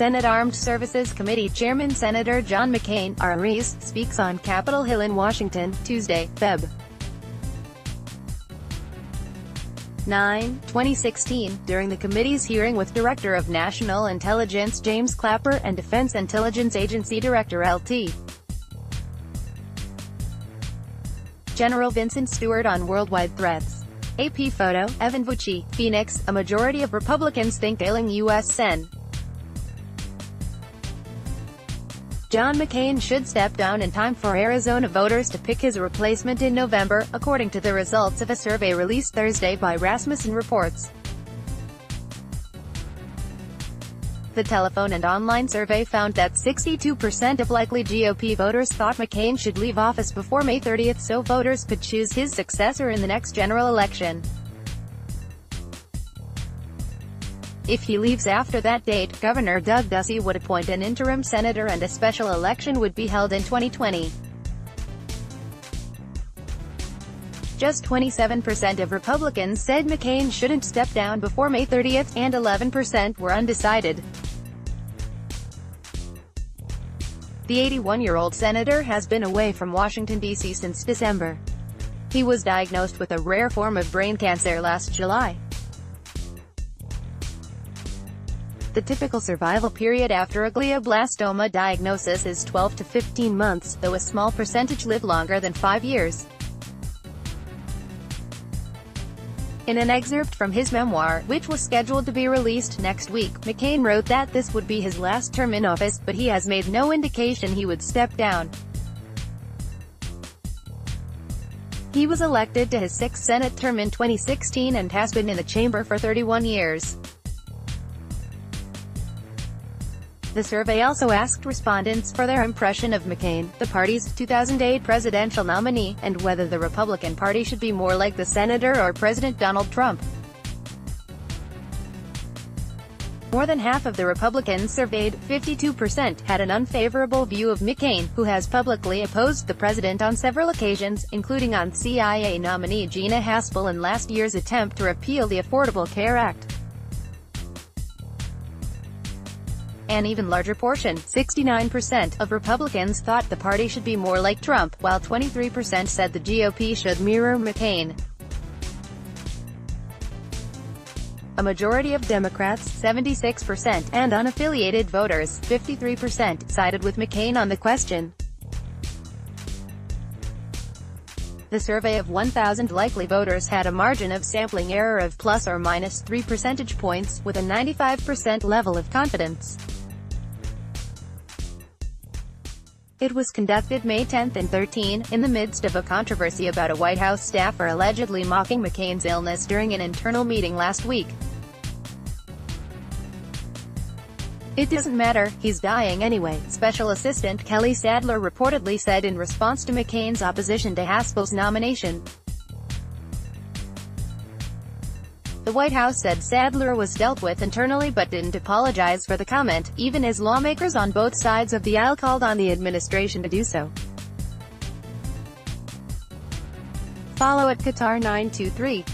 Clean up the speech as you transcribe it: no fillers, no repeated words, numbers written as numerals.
Senate Armed Services Committee Chairman Senator John McCain, R-Ariz, speaks on Capitol Hill in Washington, Tuesday, Feb. 9, 2016, during the committee's hearing with Director of National Intelligence James Clapper and Defense Intelligence Agency Director Lt. General Vincent Stewart on worldwide threats. AP photo, Evan Vucci, Phoenix. A majority of Republicans think ailing U.S. Sen. John McCain should step down in time for Arizona voters to pick his replacement in November, according to the results of a survey released Thursday by Rasmussen Reports. The telephone and online survey found that 62% of likely GOP voters thought McCain should leave office before May 30 so voters could choose his successor in the next general election. If he leaves after that date, Governor Doug Ducey would appoint an interim senator and a special election would be held in 2020. Just 27% of Republicans said McCain shouldn't step down before May 30, and 11% were undecided. The 81-year-old senator has been away from Washington, D.C. since December. He was diagnosed with a rare form of brain cancer last July. The typical survival period after a glioblastoma diagnosis is 12 to 15 months, though a small percentage live longer than 5 years. In an excerpt from his memoir, which was scheduled to be released next week, McCain wrote that this would be his last term in office, but he has made no indication he would step down. He was elected to his 6th Senate term in 2016 and has been in the chamber for 31 years. The survey also asked respondents for their impression of McCain, the party's 2008 presidential nominee, and whether the Republican Party should be more like the senator or President Donald Trump. More than half of the Republicans surveyed, 52%, had an unfavorable view of McCain, who has publicly opposed the president on several occasions, including on CIA nominee Gina Haspel in last year's attempt to repeal the Affordable Care Act. An even larger portion, 69%, of Republicans thought the party should be more like Trump, while 23% said the GOP should mirror McCain. A majority of Democrats, 76%, and unaffiliated voters, 53%, sided with McCain on the question. The survey of 1,000 likely voters had a margin of sampling error of plus or minus 3 percentage points, with a 95% level of confidence. It was conducted May 10 and 13, in the midst of a controversy about a White House staffer allegedly mocking McCain's illness during an internal meeting last week. "It doesn't matter, he's dying anyway," Special Assistant Kelly Sadler reportedly said in response to McCain's opposition to Haspel's nomination. The White House said Sadler was dealt with internally but didn't apologize for the comment, even as lawmakers on both sides of the aisle called on the administration to do so. Follow at Qatar923.